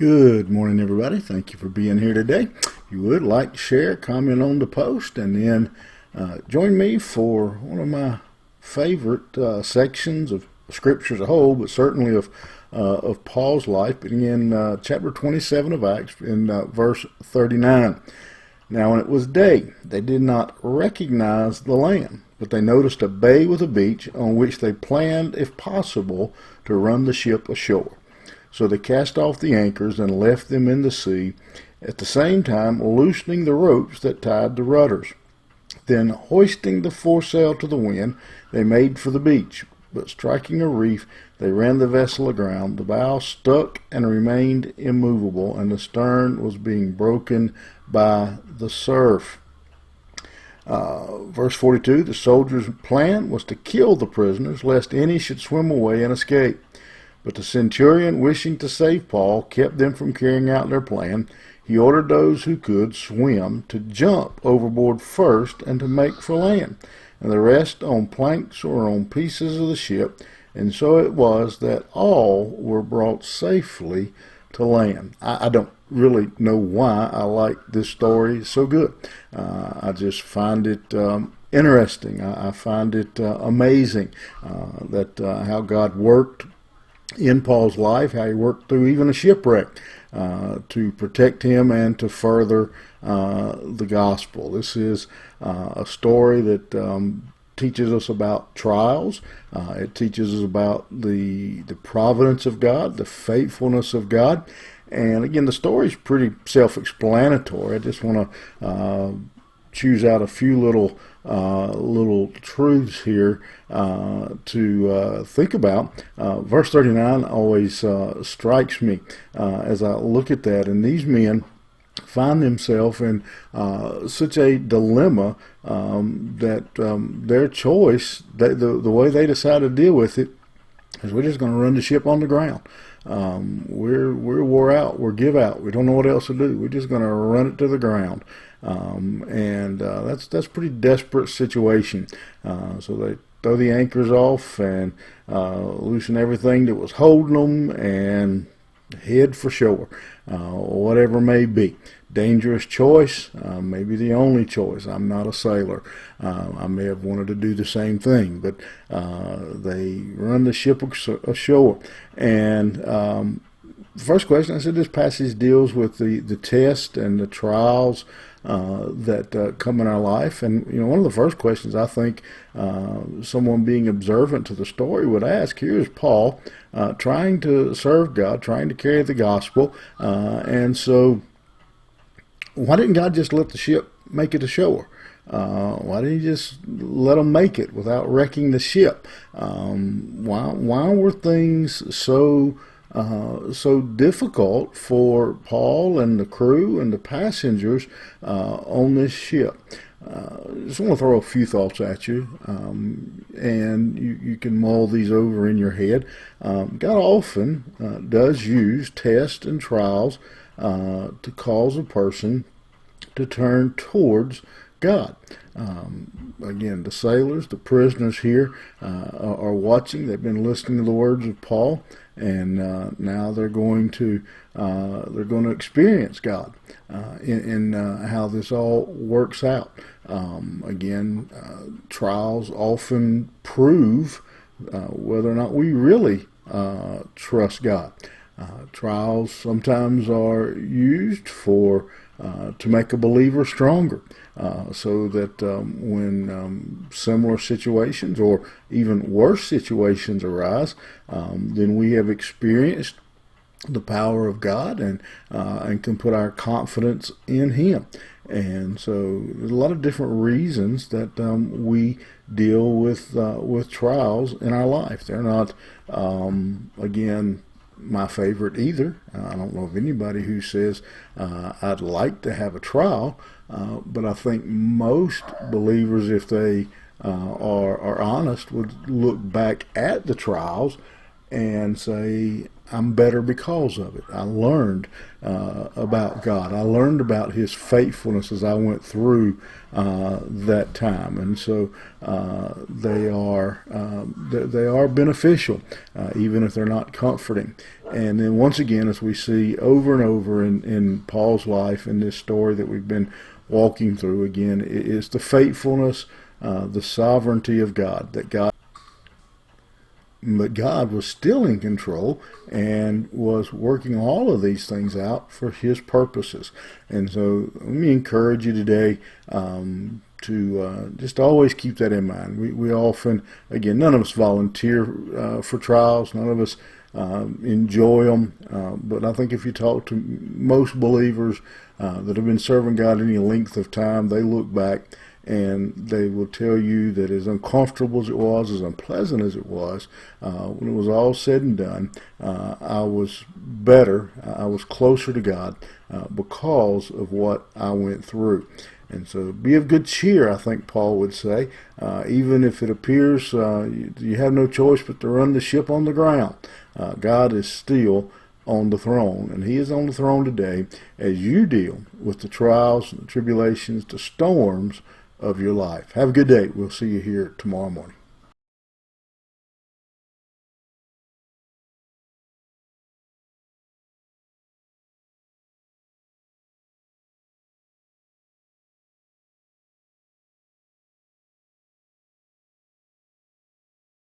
Good morning, everybody. Thank you for being here today. If you would like to share, comment on the post, and then join me for one of my favorite sections of Scripture as a whole, but certainly of Paul's life, beginning in chapter 27 of Acts, in verse 39. Now, when it was day, they did not recognize the land, but they noticed a bay with a beach on which they planned, if possible, to run the ship ashore. So they cast off the anchors and left them in the sea, at the same time loosening the ropes that tied the rudders. Then, hoisting the foresail to the wind, they made for the beach. But striking a reef, they ran the vessel aground. The bow stuck and remained immovable, and the stern was being broken by the surf. Verse 42, the soldiers' plan was to kill the prisoners, lest any should swim away and escape. But the centurion, wishing to save Paul, kept them from carrying out their plan. He ordered those who could swim to jump overboard first and to make for land, and the rest on planks or on pieces of the ship. And so it was that all were brought safely to land. I don't really know why I like this story so good. I just find it interesting. I find it amazing that how God worked in Paul's life, how he worked through even a shipwreck to protect him and to further the gospel. This is a story that teaches us about trials. It teaches us about the providence of God, the faithfulness of God. And again, the story is pretty self-explanatory. I just want to choose out a few little truths here to think about. Verse 39 always strikes me as I look at that, and these men find themselves in such a dilemma that their choice, the way they decide to deal with it, is we're just going to run the ship on the ground. We're wore out, we're give out, we don't know what else to do. We're just going to run it to the ground. And that's a pretty desperate situation. So they throw the anchors off and loosen everything that was holding them and head for shore, whatever may be. Dangerous choice, maybe the only choice. I'm not a sailor. I may have wanted to do the same thing, but they run the ship ashore. And the first question, I said this passage deals with the test and the trials that come in our life. And one of the first questions I think someone being observant to the story would ask, here is Paul trying to serve God, trying to carry the gospel, and so why didn't God just let the ship make it ashore? Why didn't he just let them make it without wrecking the ship? Why were things so difficult for Paul and the crew and the passengers on this ship? Just want to throw a few thoughts at you, and you can mull these over in your head. God often does use tests and trials to cause a person to turn towards God. Again, the sailors, the prisoners here are watching. They've been listening to the words of Paul, and now they're going to experience God in how this all works out. Again, trials often prove whether or not we really trust God. Trials sometimes are used to make a believer stronger, so that when similar situations or even worse situations arise, then we have experienced the power of God and can put our confidence in Him. And so there's a lot of different reasons that we deal with trials in our life. They're not, again, my favorite either. I don't know of anybody who says I'd like to have a trial, but I think most believers, if they are honest, would look back at the trials and say, I'm better because of it. I learned about God. I learned about His faithfulness as I went through that time, and so they are beneficial, even if they're not comforting. And then once again, as we see over and over in Paul's life, in this story that we've been walking through, again, it is the faithfulness, the sovereignty of God, but God was still in control and was working all of these things out for His purposes. And so let me encourage you today to just always keep that in mind. We often, again, none of us volunteer for trials. None of us enjoy them. But I think if you talk to most believers that have been serving God any length of time, they look back and they will tell you that as uncomfortable as it was, as unpleasant as it was, when it was all said and done, I was better, I was closer to God because of what I went through. And so be of good cheer, I think Paul would say, even if it appears you have no choice but to run the ship on the ground. God is still on the throne, and He is on the throne today as you deal with the trials and the tribulations, the storms of your life. Have a good day. We'll see you here tomorrow morning.